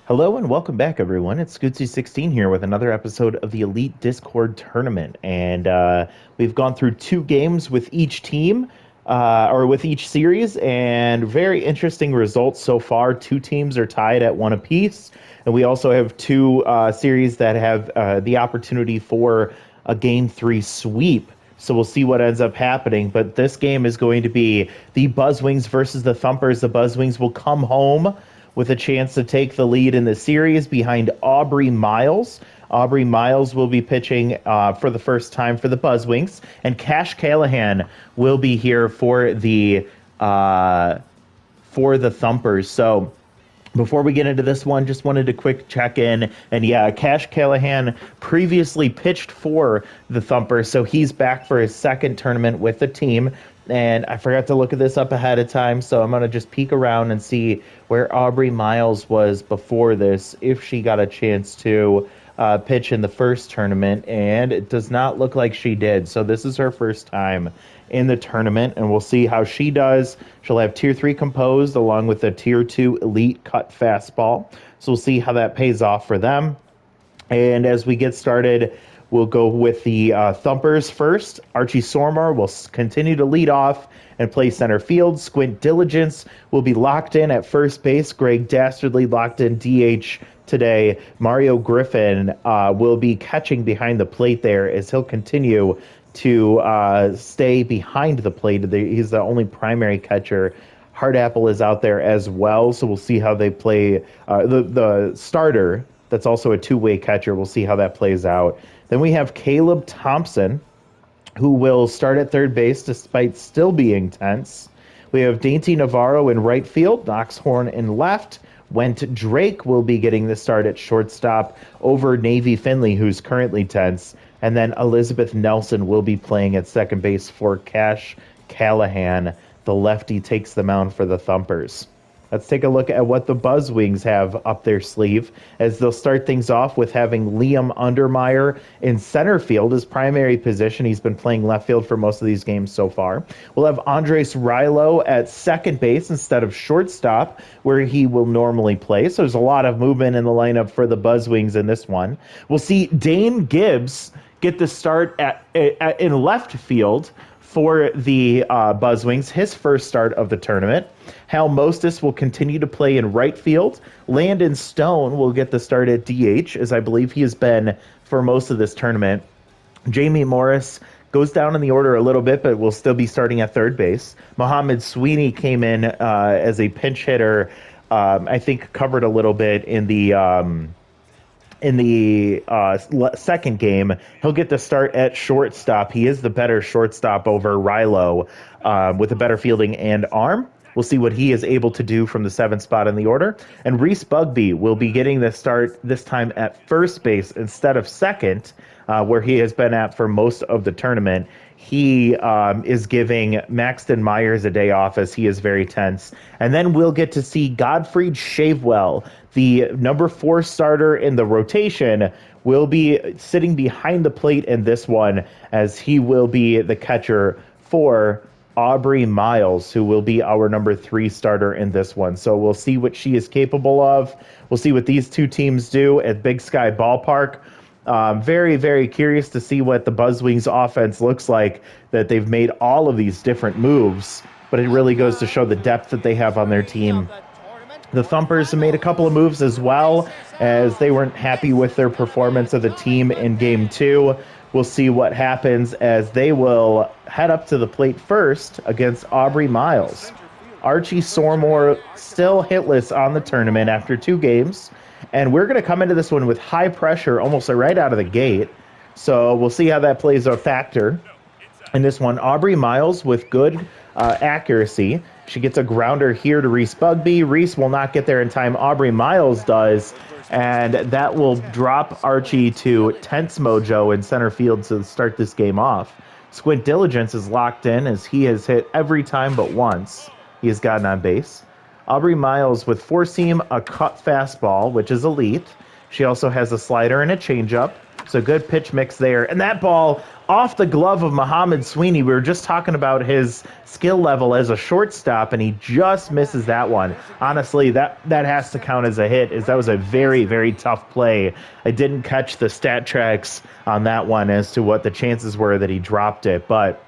Hello and welcome back, everyone. It's Scootsy16 here with another episode of the Elite Discord Tournament. And we've gone through two games with each team, or with each series, and very interesting results so far. Two teams are tied at one apiece. And we also have two series that have the opportunity for a Game 3 sweep. So we'll see what ends up happening. But this game is going to be the Buzzwings versus the Thumpers. The Buzzwings will come home with a chance to take the lead in the series behind Aubrey Miles. Aubrey Miles will be pitching for the first time for the Buzzwings, and Cash Callahan will be here for the Thumpers. So before we get into this one, just wanted to quick check in. And yeah, Cash Callahan previously pitched for the Thumpers, so he's back for his second tournament with the team. And I forgot to look at this up ahead of time, so I'm going to just peek around and see where Aubrey Miles was before this, if she got a chance to pitch in the first tournament, and it does not look like she did. So this is her first time in the tournament, and we'll see how she does. She'll have Tier 3 composed along with a Tier 2 Elite cut fastball. So we'll see how that pays off for them. And as we get started, we'll go with the Thumpers first. Archie Sormar will continue to lead off and play center field. Squint Diligence will be locked in at first base. Greg Dastardly locked in DH today. Mario Griffin will be catching behind the plate there, as he'll continue to stay behind the plate. He's the only primary catcher. Hardapple is out there as well, so we'll see how they play. The starter, that's also a two-way catcher, we'll see how that plays out. Then we have Caleb Thompson, who will start at third base despite still being tense. We have Dainty Navarro in right field, Knox Horn in left. Went Drake will be getting the start at shortstop over Navy Finley, who's currently tense. And then Elizabeth Nelson will be playing at second base for Cash Callahan. The lefty takes the mound for the Thumpers. Let's take a look at what the Buzzwings have up their sleeve, as they'll start things off with having Liam Undermeyer in center field, his primary position. He's been playing left field for most of these games so far. We'll have Andres Rilo at second base instead of shortstop, where he will normally play. So there's a lot of movement in the lineup for the Buzzwings in this one. We'll see Dane Gibbs get the start in left field for the Buzzwings, his first start of the tournament. Hal Mostis will continue to play in right field. Landon Stone will get the start at DH, as I believe he has been for most of this tournament. Jamie Morris goes down in the order a little bit, but will still be starting at third base. Mohamed Sweeney came in as a pinch hitter, I think covered a little bit in the second game. He'll get the start at shortstop. He is the better shortstop over Rilo, with a better fielding and arm. We'll see what he is able to do from the seventh spot in the order. And Reese Bugby will be getting the start this time at first base instead of second, where he has been at for most of the tournament. He is giving Maxton Myers a day off, as he is very tense. And then we'll get to see Godfried Shavewell, the number 4 starter in the rotation, will be sitting behind the plate in this one, as he will be the catcher for Aubrey Miles, who will be our number 3 starter in this one. So we'll see what she is capable of. We'll see what these two teams do at Big Sky Ballpark. Very, very curious to see what the Buzzwings offense looks like, that they've made all of these different moves, but it really goes to show the depth that they have on their team. The Thumpers have made a couple of moves as well, as they weren't happy with their performance of the team in Game 2. We'll see what happens, as they will head up to the plate first against Aubrey Miles. Archie Sormar still hitless on the tournament after 2 games. And we're going to come into this one with high pressure almost right out of the gate. So we'll see how that plays a factor in this one. Aubrey Miles with good accuracy. She gets a grounder here to Reese Bugby. Reese will not get there in time. Aubrey Miles does. And that will drop Archie to tense mojo in center field to start this game off. Squint Diligence is locked in, as he has hit every time but once he has gotten on base. Aubrey Miles with four-seam, a cut fastball, which is elite. She also has a slider and a changeup, so good pitch mix there. And that ball off the glove of Muhammad Sweeney. We were just talking about his skill level as a shortstop, and he just misses that one. Honestly, that has to count as a hit, as that was a very, very tough play. I didn't catch the stat tracks on that one as to what the chances were that he dropped it, but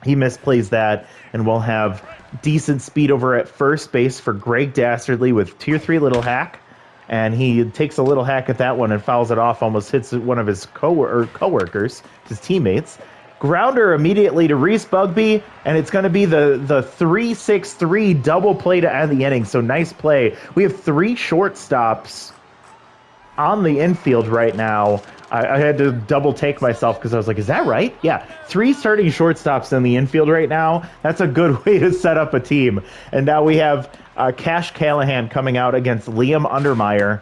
he misplays that, and we'll have decent speed over at first base for Greg Dastardly with tier 3 little hack. And he takes a little hack at that one and fouls it off, almost hits one of his coworkers, his teammates. Grounder immediately to Reese Bugby, and it's going to be the 3-6-3 double play to end the inning. So nice play. We have 3 shortstops on the infield right now. I had to double take myself because I was like, is that right? Yeah, 3 starting shortstops in the infield right now. That's a good way to set up a team. And now we have Cash Callahan coming out against Liam Undermeyer.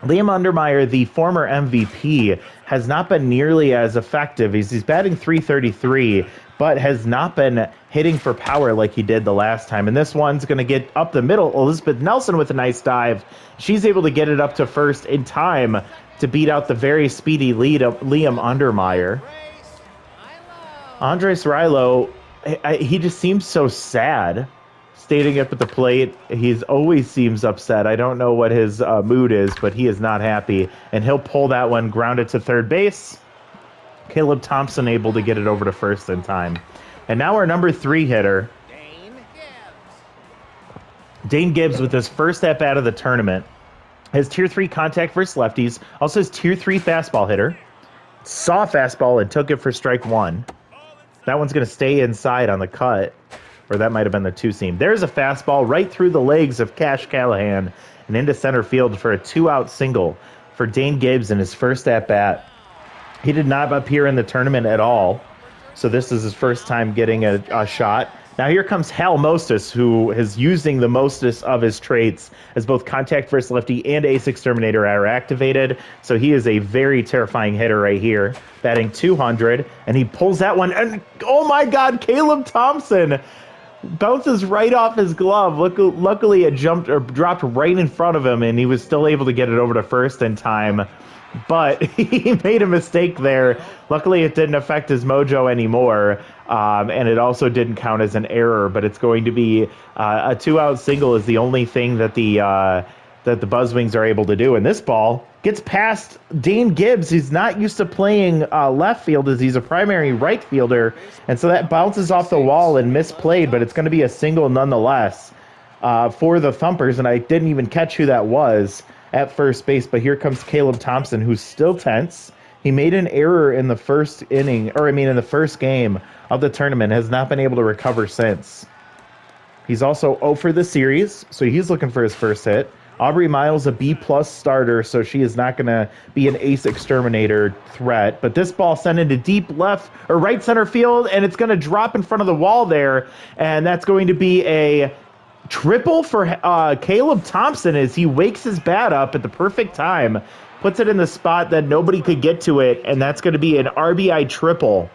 Liam Undermeyer, the former MVP, has not been nearly as effective. He's batting .333, but has not been hitting for power like he did the last time. And this one's going to get up the middle. Elizabeth Nelson with a nice dive. She's able to get it up to first in time to beat out the very speedy lead of Liam Undermeyer. Andres Rilo, he just seems so sad standing up at the plate. He always seems upset. I don't know what his mood is, but he is not happy. And he'll pull that one, ground it to third base. Caleb Thompson able to get it over to first in time. And now our number 3 hitter, Dane Gibbs, with his first at-bat of the tournament. Has tier 3 contact versus lefties. Also has tier 3 fastball hitter. Saw a fastball and took it for strike 1. That one's going to stay inside on the cut. Or that might have been the 2-seam. There's a fastball right through the legs of Cash Callahan and into center field for a 2-out single for Dane Gibbs in his first at-bat. He did not appear in the tournament at all. So this is his first time getting a shot. Now here comes Hal Mostis, who is using the mostest of his traits, as both contact versus lefty and ace exterminator are activated. So he is a very terrifying hitter right here, batting .200, and he pulls that one, and oh my God, Caleb Thompson bounces right off his glove. Luckily it dropped right in front of him, and he was still able to get it over to first in time. But he made a mistake there. Luckily, it didn't affect his mojo anymore, and it also didn't count as an error. But it's going to be a 2-out single is the only thing that the Buzzwings are able to do. And this ball gets past Dane Gibbs. He's not used to playing left field, as he's a primary right fielder, and so that bounces off the wall and misplayed. But it's going to be a single nonetheless for the Thumpers, and I didn't even catch who that was at first base. But here comes Caleb Thompson, who's still tense. He made an error in the first inning, in the first game of the tournament, has not been able to recover since. He's also 0 for the series, so he's looking for his first hit. Aubrey Miles, a B-plus starter, so she is not going to be an ace exterminator threat. But this ball sent into deep left or right center field, and it's going to drop in front of the wall there, and that's going to be a triple for Caleb Thompson as he wakes his bat up at the perfect time, puts it in the spot that nobody could get to it, and that's going to be an RBI triple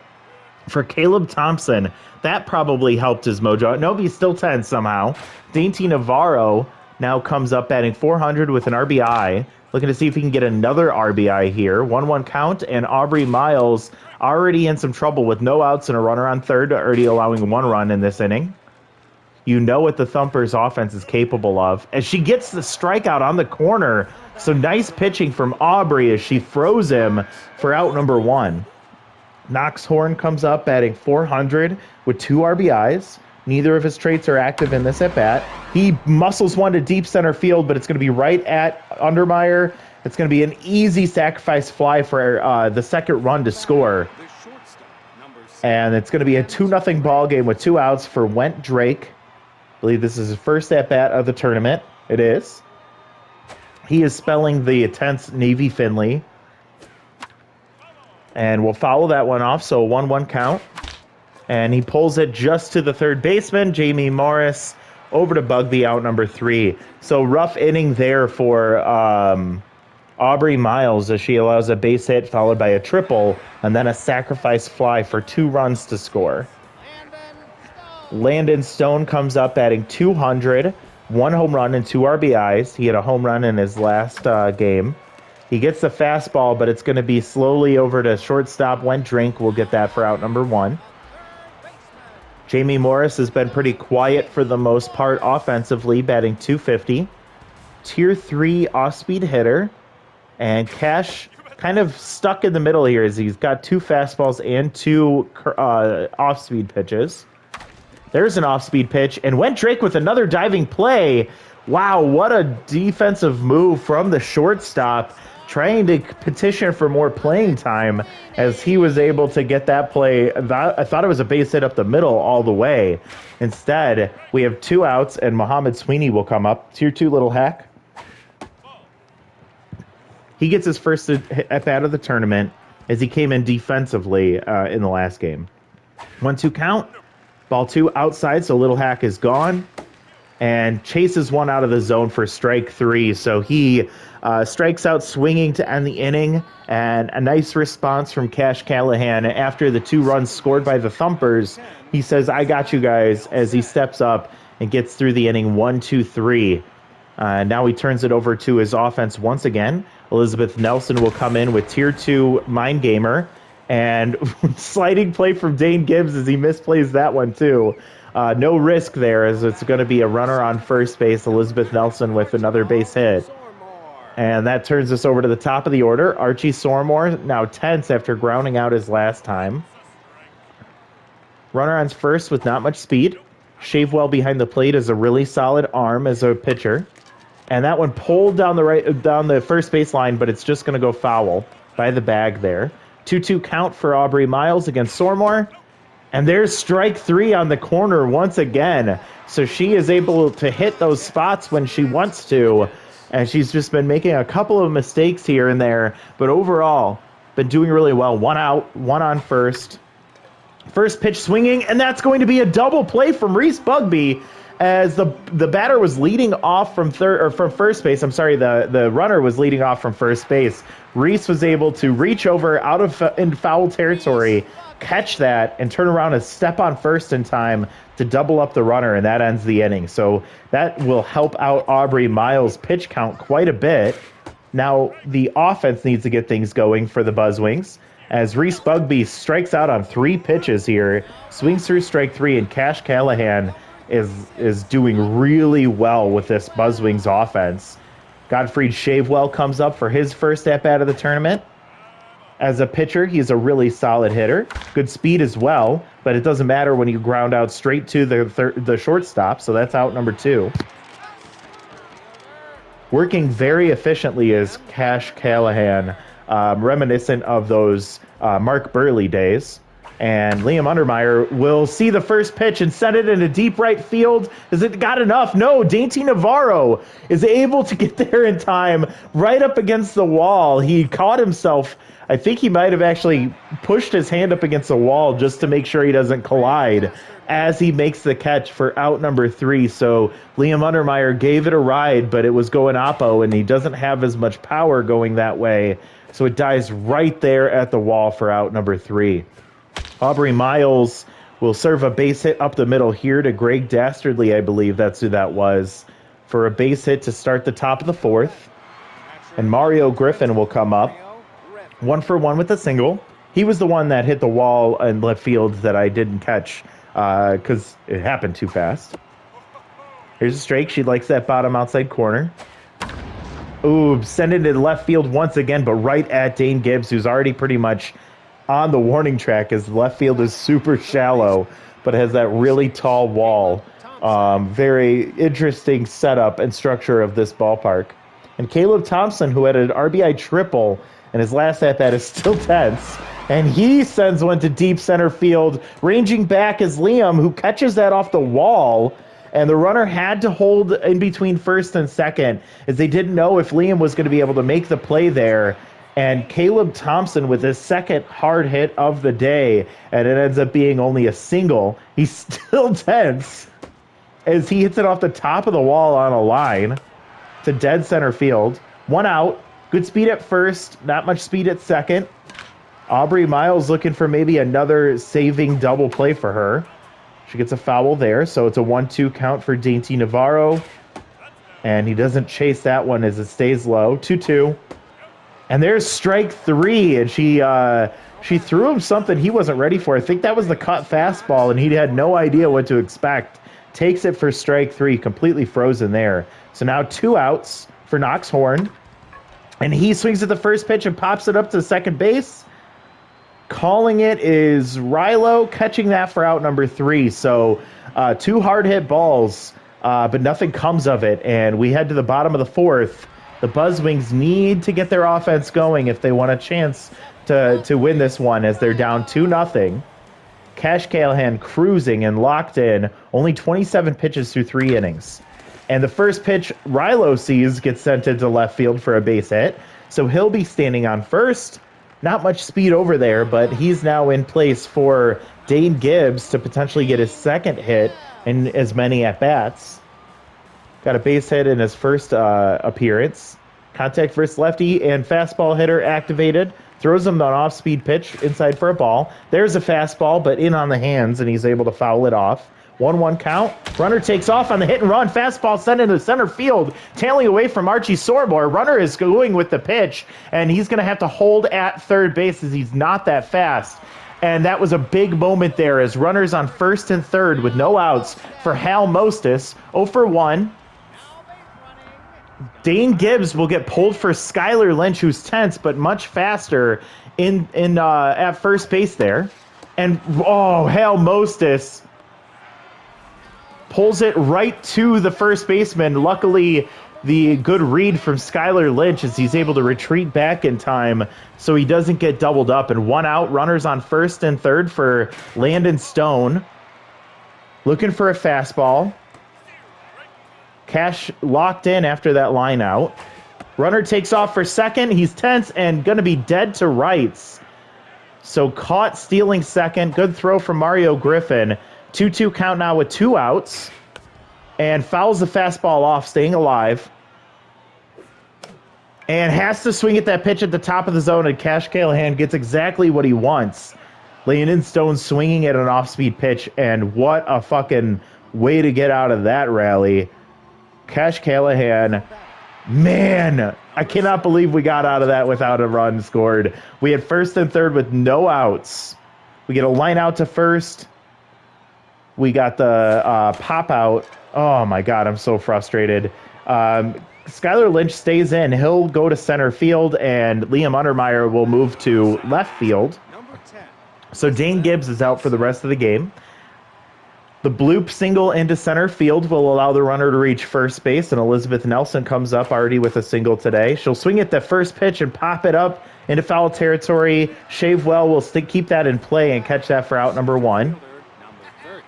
for Caleb Thompson. That probably helped his mojo. No, he's still 10 somehow. Dainty Navarro now comes up batting .400 with an RBI, looking to see if he can get another RBI here. 1-1 count, and Aubrey Miles already in some trouble with no outs and a runner on third, already allowing 1 run in this inning. You know what the Thumpers offense is capable of. As she gets the strikeout on the corner, so nice pitching from Aubrey as she throws him for out number 1. Knox Horn comes up batting .400 with 2 RBIs. Neither of his traits are active in this at-bat. He muscles one to deep center field, but it's going to be right at Undermeyer. It's going to be an easy sacrifice fly for the second run to score. And it's going to be a 2-0 ball game with 2 outs for Went Drake. I believe this is his first at-bat of the tournament. It is. He is spelling the tense Navy Finley. And we'll foul that one off, so a 1-1 count. And he pulls it just to the third baseman, Jamie Morris, over to Bugby, out number 3. So rough inning there for Aubrey Miles as she allows a base hit followed by a triple and then a sacrifice fly for 2 runs to score. Landon Stone comes up batting .200, 1 home run and 2 RBIs. He had a home run in his last game. He gets the fastball, but it's going to be slowly over to shortstop. Went Drink will get that for out number 1. Jamie Morris has been pretty quiet for the most part offensively, batting .250. Tier 3 off-speed hitter. And Cash kind of stuck in the middle here as he's got 2 fastballs and 2 off-speed pitches. There's an off-speed pitch, and Went Drake with another diving play. Wow, what a defensive move from the shortstop, trying to petition for more playing time as he was able to get that play. I thought it was a base hit up the middle all the way. Instead, we have 2 outs, and Muhammad Sweeney will come up. Tier 2 little hack. He gets his first at-bat of the tournament as he came in defensively in the last game. 1-2 count. Ball 2 outside, so little hack is gone. And chases one out of the zone for strike 3. So he strikes out swinging to end the inning. And a nice response from Cash Callahan. After the 2 runs scored by the Thumpers, he says, "I got you guys," as he steps up and gets through the inning 1-2-3. Now he turns it over to his offense once again. Elizabeth Nelson will come in with Tier 2 Mind Gamer. And sliding play from Dane Gibbs as he misplays that one too. No risk there as it's going to be a runner on first base. Elizabeth Nelson with another base hit. And that turns us over to the top of the order. Archie Sormore now tense after grounding out his last time. Runner on first with not much speed. Shave well behind the plate is a really solid arm as a pitcher. And that one pulled down the first base line, but it's just going to go foul by the bag there. 2-2 count for Aubrey Miles against Sormore. And there's strike 3 on the corner once again. So she is able to hit those spots when she wants to. And she's just been making a couple of mistakes here and there. But overall, been doing really well. 1 out, 1 on first. First pitch swinging, and that's going to be a double play from Reese Bugby. As the batter was leading off from first base. I'm sorry, the runner was leading off from first base. Reese was able to reach over in foul territory, catch that, and turn around and step on first in time to double up the runner, and that ends the inning. So that will help out Aubrey Miles' pitch count quite a bit. Now the offense needs to get things going for the Buzzwings, as Reese Bugby strikes out on 3 pitches here, swings through strike 3, and Cash Callahan is doing really well with this Buzzwings offense. Godfried Shavewell comes up for his first at-bat of the tournament. As a pitcher, he's a really solid hitter. Good speed as well, but it doesn't matter when you ground out straight to the shortstop, so that's out number 2. Working very efficiently is Cash Callahan, reminiscent of those Mark Burley days. And Liam Undermeyer will see the first pitch and send it into deep right field. Is it got enough? No, Dainty Navarro is able to get there in time, right up against the wall. He caught himself. I think he might have actually pushed his hand up against the wall just to make sure he doesn't collide as he makes the catch for out number 3. So Liam Undermeyer gave it a ride, but it was going oppo, and he doesn't have as much power going that way. So it dies right there at the wall for out number 3. Aubrey Miles will serve a base hit up the middle here to Greg Dastardly, I believe that's who that was, for a base hit to start the top of the 4th. And Mario Griffin will come up, 1 for 1 with a single. He was the one that hit the wall in left field that I didn't catch because it happened too fast. Here's a strike. She likes that bottom outside corner. Ooh, send it to left field once again, but right at Dane Gibbs, who's already pretty much on the warning track, as left field is super shallow, but has that really tall wall. Very interesting setup and structure of this ballpark. And Caleb Thompson, who had an RBI triple, and his last at-bat is still tense. And he sends one to deep center field. Ranging back is Liam, who catches that off the wall. And the runner had to hold in between first and second, as they didn't know if Liam was going to be able to make the play there. And Caleb Thompson with his second hard hit of the day, and it ends up being only a single. He's still tense as he hits it off the top of the wall on a line to dead center field. 1 out. Good speed at first, not much speed at second. Aubrey Miles looking for maybe another saving double play for her. She gets a foul there, so it's a 1-2 count for Dainty Navarro. And he doesn't chase that one as it stays low. 2-2. And there's strike 3, and she threw him something he wasn't ready for. I think that was the cut fastball, and he had no idea what to expect. Takes it for strike 3, completely frozen there. So now 2 outs for Knox Horn. And he swings at the first pitch and pops it up to second base. Calling it is Rilo, catching that for out number 3. So 2 hard hit balls, but nothing comes of it. And we head to the bottom of the 4th. The Buzzwings need to get their offense going if they want a chance to win this one, as they're down 2-0. Cash Callahan cruising and locked in. Only 27 pitches through 3 innings. And the first pitch Rilo sees gets sent into left field for a base hit. So he'll be standing on first. Not much speed over there, but he's now in place for Dane Gibbs to potentially get his second hit in as many at-bats. Got a base hit in his first appearance. Contact versus lefty and fastball hitter activated. Throws him an off-speed pitch inside for a ball. There's a fastball, but in on the hands, and he's able to foul it off. 1-1 count. Runner takes off on the hit and run. Fastball sent into center field, tailing away from Archie Sormore. Runner is going with the pitch, and he's going to have to hold at third base as he's not that fast. And that was a big moment there as runners on first and third with no outs for Hal Mostis. 0 for 1. Dane Gibbs will get pulled for Skylar Lynch, who's tense but much faster in at first base there. And Hal Mostis pulls it right to the first baseman. Luckily, the good read from Skylar Lynch as he's able to retreat back in time so he doesn't get doubled up. And 1 out, runners on first and third for Landon Stone. Looking for a fastball. Cash locked in after that line out. Runner takes off for second. He's tense and going to be dead to rights. So caught stealing second. Good throw from Mario Griffin. 2-2 count now with 2 outs. And fouls the fastball off, staying alive. And has to swing at that pitch at the top of the zone, and Cash Callahan gets exactly what he wants. Landon Stone swinging at an off-speed pitch, and what a fucking way to get out of that rally. Cash Callahan, man, I cannot believe we got out of that without a run scored. We had first and third with no outs. We get a line out to first. We got the pop out. Oh, my God, I'm so frustrated. Skylar Lynch stays in. He'll go to center field, and Liam Untermeyer will move to left field. So Dane Gibbs is out for the rest of the game. The bloop single into center field will allow the runner to reach first base, and Elizabeth Nelson comes up already with a single today. She'll swing at the first pitch and pop it up into foul territory. Shavewell will keep that in play and catch that for out number 1.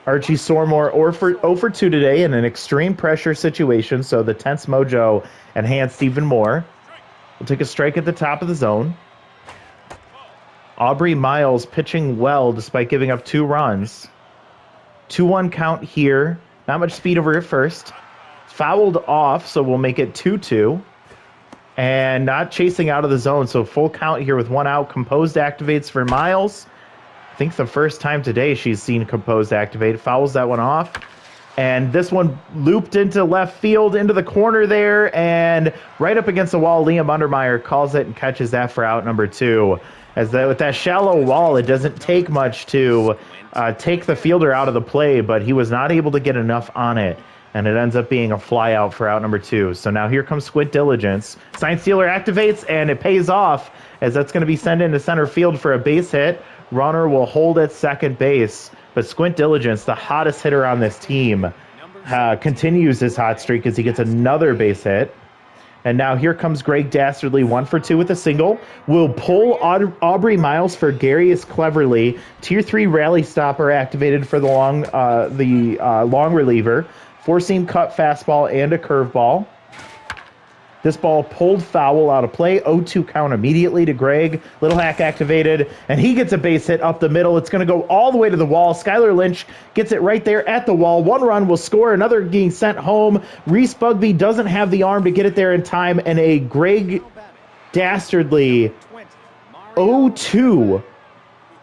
Archie Sormore 0 for 2 today in an extreme pressure situation, so the tense mojo enhanced even more. We'll take a strike at the top of the zone. Aubrey Miles pitching well despite giving up 2 runs. 2-1 count here. Not much speed over at first. Fouled off, so we'll make it 2-2. And not chasing out of the zone, so full count here with 1 out. Composed activates for Miles. I think the first time today she's seen Composed activate. Fouls that one off. And this one looped into left field, into the corner there, and right up against the wall. Liam Untermeyer calls it and catches that for out number 2. As with that shallow wall, it doesn't take much to take the fielder out of the play, but he was not able to get enough on it, and it ends up being a fly out for out number 2. So now here comes Squint Diligence. Sign Stealer activates, and it pays off, as that's going to be sent into center field for a base hit. Runner will hold at second base, but Squint Diligence, the hottest hitter on this team, continues his hot streak as he gets another base hit. And now here comes Greg Dastardly, 1 for 2 with a single. Will pull Aubrey Miles for Garius Cleverly. Tier 3 rally stopper activated for the long reliever. 4-seam cut fastball and a curveball. This ball pulled foul out of play. 0-2 count immediately to Greg. Little hack activated, and he gets a base hit up the middle. It's going to go all the way to the wall. Skylar Lynch gets it right there at the wall. 1 run will score, another getting sent home. Reese Bugby doesn't have the arm to get it there in time, and a Greg Dastardly 0-2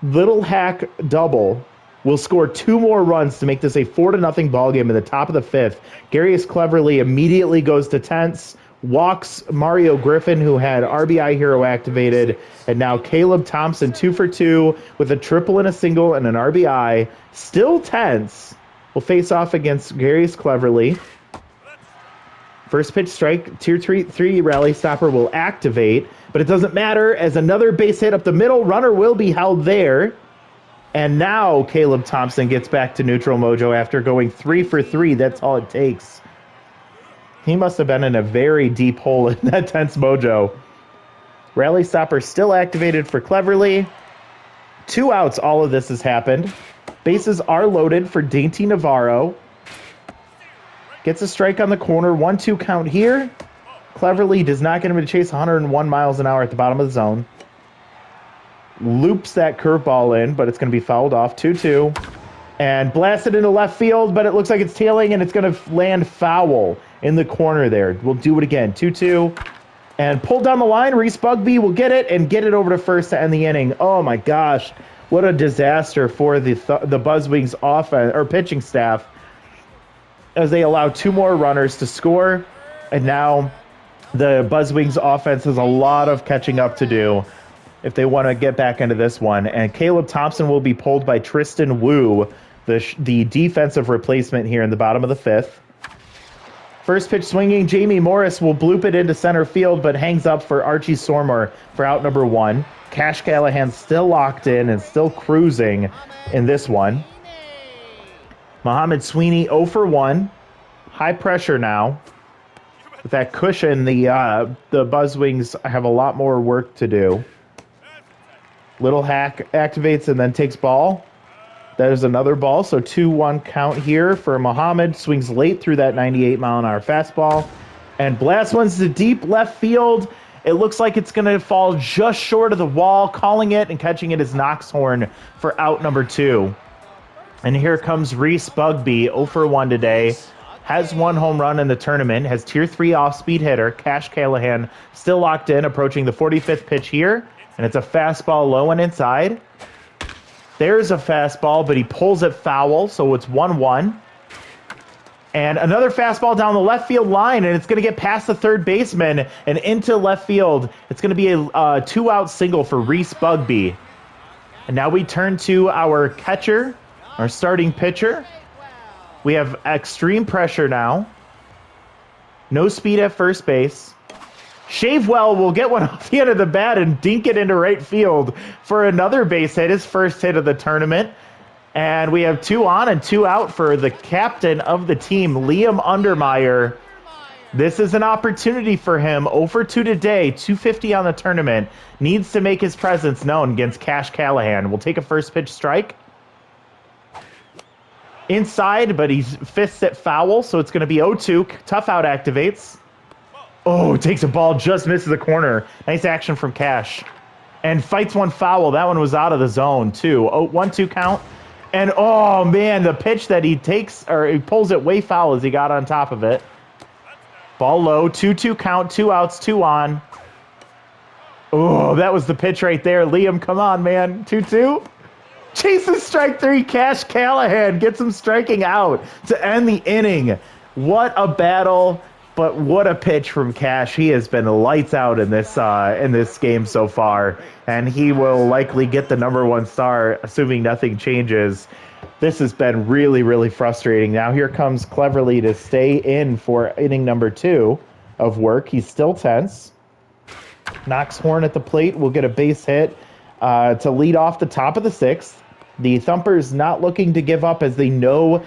little hack double will score 2 more runs to make this a 4-0 ball game in the top of the 5th. Garius Cleverly immediately goes to tense. walks Mario Griffin, who had RBI Hero activated, and now Caleb Thompson 2 for 2 with a triple and a single and an RBI. Still tense. Will face off against Garius Cleverly. First pitch strike, tier 3 rally stopper will activate, but it doesn't matter as another base hit up the middle. Runner will be held there. And now Caleb Thompson gets back to neutral mojo after going 3 for 3. That's all it takes. He must have been in a very deep hole in that tense mojo. Rally stopper still activated for Cleverly. 2 outs, all of this has happened. Bases are loaded for Dainty Navarro. Gets a strike on the corner. 1-2 count here. Cleverly does not get him to chase 101 miles an hour at the bottom of the zone. Loops that curveball in, but it's going to be fouled off. 2-2. And blasted into left field, but it looks like it's tailing, and it's going to land foul in the corner there. We'll do it again. 2-2. And pulled down the line. Reese Bugby will get it and get it over to first to end the inning. Oh, my gosh. What a disaster for the Buzzwings offense or pitching staff as they allow 2 more runners to score. And now the Buzzwings offense has a lot of catching up to do if they want to get back into this one. And Caleb Thompson will be pulled by Tristan Wu, the defensive replacement here in the bottom of the 5th. First pitch swinging, Jamie Morris will bloop it into center field, but hangs up for Archie Sormer for out number 1. Cash Callahan still locked in and still cruising in this one. Muhammad Sweeney 0 for 1. High pressure now. With that cushion, the Buzzwings have a lot more work to do. Little hack activates and then takes ball. There's another ball, so 2-1 count here for Muhammad. Swings late through that 98-mile-an-hour fastball. And blast one's to deep left field. It looks like it's going to fall just short of the wall. Calling it and catching it is Knoxhorn for out number 2. And here comes Reese Bugby, 0 for 1 today. Has 1 home run in the tournament. Has tier 3 off-speed hitter. Cash Callahan still locked in, approaching the 45th pitch here. And it's a fastball low and inside. There's a fastball, but he pulls it foul, so it's 1-1. And another fastball down the left field line, and it's going to get past the third baseman and into left field. It's going to be a 2-out single for Reese Bugby. And now we turn to our catcher, our starting pitcher. We have extreme pressure now. No speed at first base. Shavewell will get one off the end of the bat and dink it into right field for another base hit, his first hit of the tournament. And we have 2 on and 2 out for the captain of the team, Liam Undermeyer. This is an opportunity for him. 0 for 2 today, 250 on the tournament. Needs to make his presence known against Cash Callahan. We'll take a first pitch strike. Inside, but he fists it foul, so it's going to be 0-2. Tough out activates. Oh, takes a ball, just misses the corner. Nice action from Cash. And fights one foul. That one was out of the zone, too. 1-2 count. And, oh, man, the pitch that he takes, or he pulls it way foul as he got on top of it. Ball low, 2-2 count, 2 outs, 2 on. Oh, that was the pitch right there. Liam, come on, man. 2-2. Chases strike 3. Cash Callahan gets him striking out to end the inning. What a battle, but what a pitch from Cash. He has been lights out in this game so far, and he will likely get the #1 star, assuming nothing changes. This has been really, really frustrating. Now here comes Cleverly to stay in for inning number 2 of work. He's still tense. Knoxhorn at the plate will get a base hit to lead off the top of the 6th. The Thumpers not looking to give up, as they know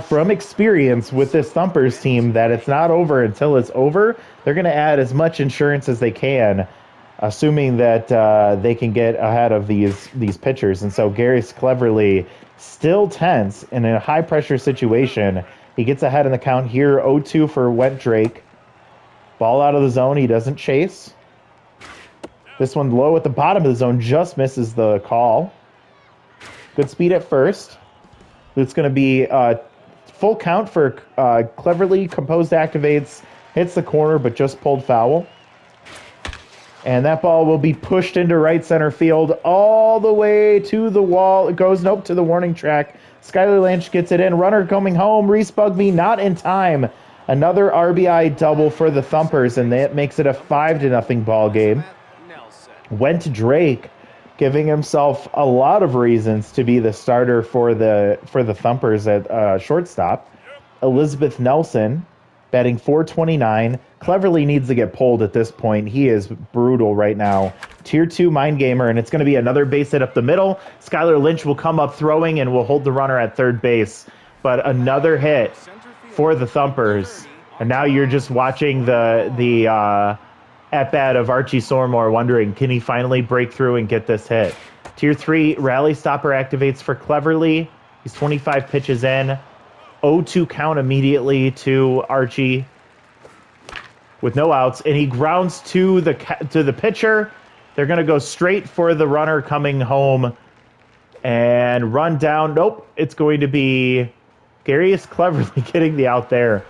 from experience with this Thumpers team that it's not over until it's over. They're going to add as much insurance as they can, assuming that they can get ahead of these pitchers. And so Garius Cleverly still tense in a high-pressure situation. He gets ahead in the count here, 0-2 for Wet Drake. Ball out of the zone, he doesn't chase. This one low at the bottom of the zone, just misses the call. Good speed at first. It's going to be full count for Cleverly. Composed activates, hits the corner, but just pulled foul. And that ball will be pushed into right center field all the way to the wall. It goes, nope, to the warning track. Skylar Lynch gets it in. Runner coming home. Reese Bugby not in time Another RBI double for the Thumpers, and that makes it a 5-0 ball game. Went Drake, giving himself a lot of reasons to be the starter for the Thumpers at shortstop. Elizabeth Nelson, batting .429, cleverly needs to get pulled at this point. He is brutal right now. Tier 2 Mind Gamer, and it's going to be another base hit up the middle. Skylar Lynch will come up throwing and will hold the runner at third base. But another hit for the Thumpers. And now you're just watching the at-bat of Archie Sormore, wondering, can he finally break through and get this hit? Tier 3 Rally Stopper activates for Cleverly. He's 25 pitches in. 0-2 count immediately to Archie with no outs, and he grounds to the pitcher. They're going to go straight for the runner coming home and run down. Nope, it's going to be Garius Cleverly getting the out there.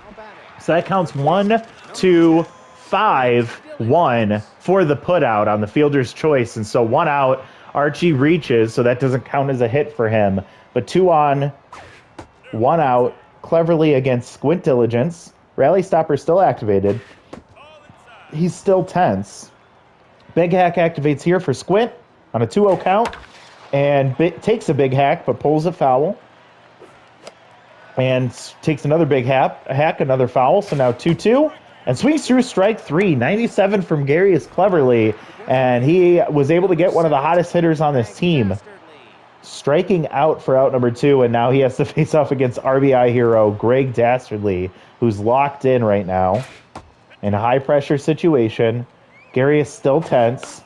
So that counts 1, 2, 5, 1 for the put out on the fielder's choice. And so 1 out, Archie reaches, so that doesn't count as a hit for him. But 2 on, 1 out, Cleverly against Squint Diligence. Rally Stopper still activated. He's still tense. Big Hack activates here for Squint on a 2-0 count. And takes a big hack, but pulls a foul. And takes another big hack, another foul. So now 2-2. And swings through strike 3. 97 from Garius Cleverly. And he was able to get one of the hottest hitters on this team. Striking out for out number 2. And now he has to face off against RBI hero Greg Dastardly, who's locked in right now in a high-pressure situation. Gary is still tense.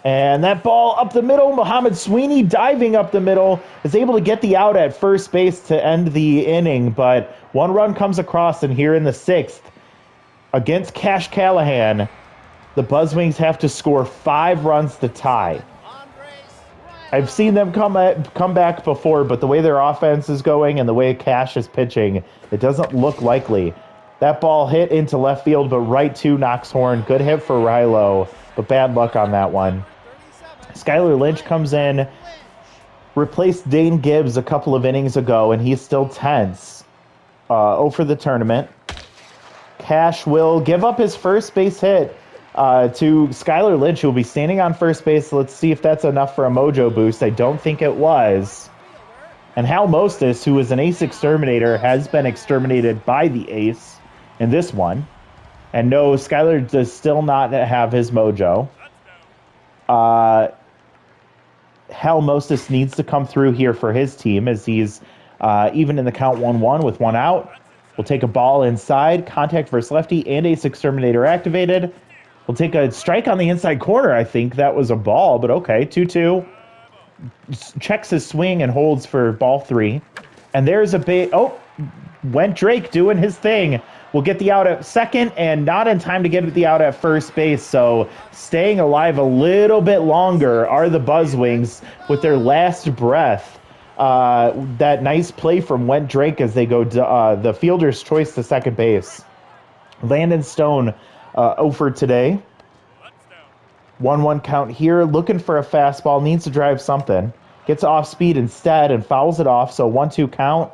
And that ball up the middle, Muhammad Sweeney diving up the middle, is able to get the out at first base to end the inning. But 1 run comes across, and here in the 6th, against Cash Callahan, the Buzzwings have to score 5 runs to tie. I've seen them come back before, but the way their offense is going and the way Cash is pitching, it doesn't look likely. That ball hit into left field, but right to Knox Horn. Good hit for Rilo, but bad luck on that one. Skylar Lynch comes in, replaced Dane Gibbs a couple of innings ago, and he's still tense. 0 for the tournament. Cash will give up his first base hit to Skylar Lynch, who will be standing on first base. Let's see if that's enough for a mojo boost. I don't think it was. And Hal Mostis, who is an ace exterminator, has been exterminated by the ace in this one. And no, Skylar does still not have his mojo. Hal Mostis needs to come through here for his team, as he's even in the count 1-1 with 1 out. We'll take a ball inside, contact versus lefty, and ace exterminator activated. We'll take a strike on the inside corner. I think that was a ball, but okay. 2-2. Checks his swing and holds for ball 3. And there's a big... Oh, went Drake doing his thing. We'll get the out at second, and not in time to get the out at first base. So staying alive a little bit longer are the Buzzwings with their last breath. That nice play from Went Drake as they go the fielder's choice to second base. Landon Stone 0 for today. 1-1 count here. Looking for a fastball. Needs to drive something. Gets off speed instead and fouls it off. So 1-2 count.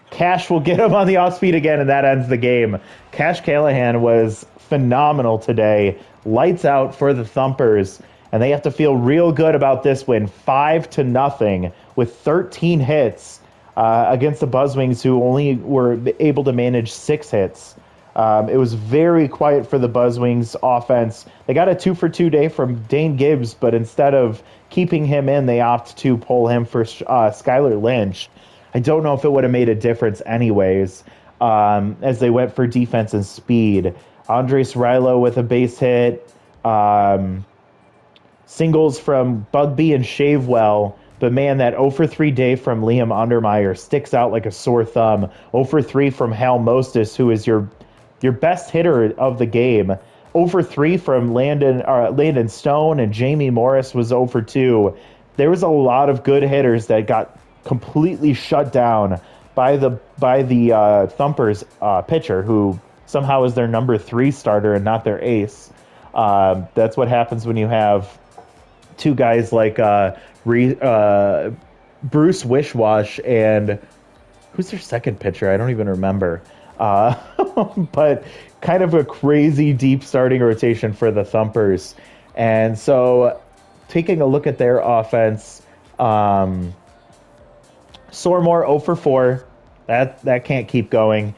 Cash will get him on the off speed again, and that ends the game. Cash Callahan was phenomenal today. Lights out for the Thumpers, and they have to feel real good about this win. 5-0 with 13 hits against the Buzzwings, who only were able to manage 6 hits. It was very quiet for the Buzzwings offense. They got a 2-for-2 day from Dane Gibbs, but instead of keeping him in, they opt to pull him for Skylar Lynch. I don't know if it would have made a difference anyways, as they went for defense and speed. Andres Rilo with a base hit. Singles from Bugby and Shavewell. But man, that 0-for-3 day from Liam Undermeyer sticks out like a sore thumb. 0-for-3 from Hal Mostis, who is your best hitter of the game. 0-for-3 from Landon Stone, and Jamie Morris was 0-for-2. There was a lot of good hitters that got completely shut down by the Thumpers pitcher, who somehow is their number 3 starter and not their ace. That's what happens when you have 2 guys like Bruce Wishwash and who's their second pitcher? I don't even remember. Uh, but kind of a crazy deep starting rotation for the Thumpers. And so taking a look at their offense, Sormore 0 for 4. That can't keep going.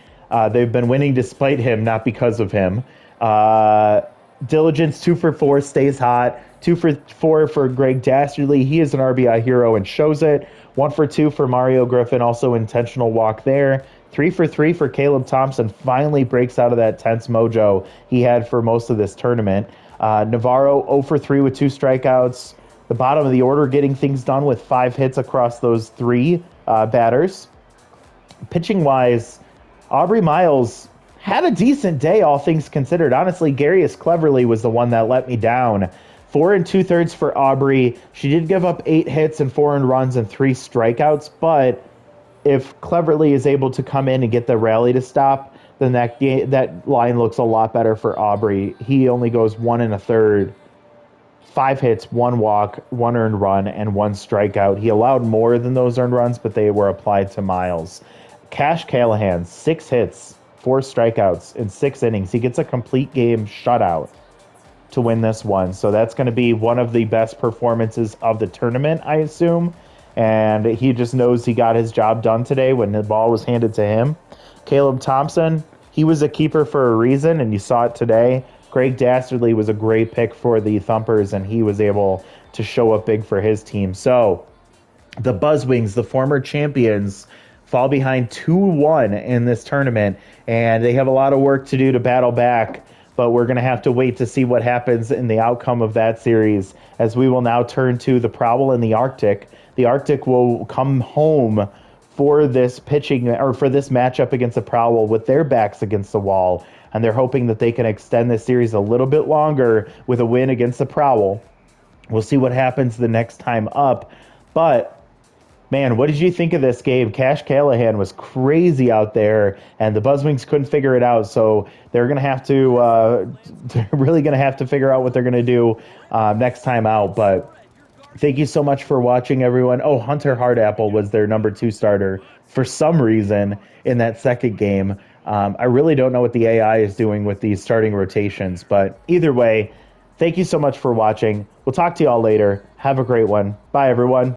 They've been winning despite him, not because of him. Uh, Diligence 2 for 4 stays hot. 2 for 4 for Greg Dastardly. He is an RBI hero and shows it. 1 for 2 for Mario Griffin, also intentional walk there. 3 for 3 for Caleb Thompson. Finally breaks out of that tense mojo he had for most of this tournament. Navarro 0 for 3 with 2 strikeouts. The bottom of the order getting things done with 5 hits across those 3 batters. Pitching wise, Aubrey Miles had a decent day, all things considered. Honestly, Garius Cleverly was the one that let me down. 4 2/3 for Aubrey. She did give up 8 hits and 4 earned runs and 3 strikeouts, but if Cleverly is able to come in and get the rally to stop, then that line looks a lot better for Aubrey. He only goes 1 1/3. 5 hits, 1 walk, 1 earned run, and 1 strikeout. He allowed more than those earned runs, but they were applied to Miles. Cash Callahan, 6 hits, 4 strikeouts in 6 innings. He gets a complete game shutout to win this one. So that's going to be one of the best performances of the tournament, I assume. And he just knows he got his job done today when the ball was handed to him. Caleb Thompson, he was a keeper for a reason, and you saw it today. Greg Dastardly was a great pick for the Thumpers, and he was able to show up big for his team. So the Buzzwings, the former champions, fall behind 2-1 in this tournament, and they have a lot of work to do to battle back. But we're going to have to wait to see what happens in the outcome of that series, as we will now turn to the Prowl and the Arctic. The Arctic will come home for this pitching, or for this matchup against the Prowl, with their backs against the wall, and they're hoping that they can extend this series a little bit longer with a win against the Prowl. We'll see what happens the next time up. But man, what did you think of this game? Cash Callahan was crazy out there, and the Buzzwings couldn't figure it out. So they're going to have to, they're really going to have to figure out what they're going to do next time out. But thank you so much for watching, everyone. Oh, Hunter Hardapple was their number 2 starter for some reason in that second game. I really don't know what the AI is doing with these starting rotations, but either way, thank you so much for watching. We'll talk to you all later. Have a great one. Bye, everyone.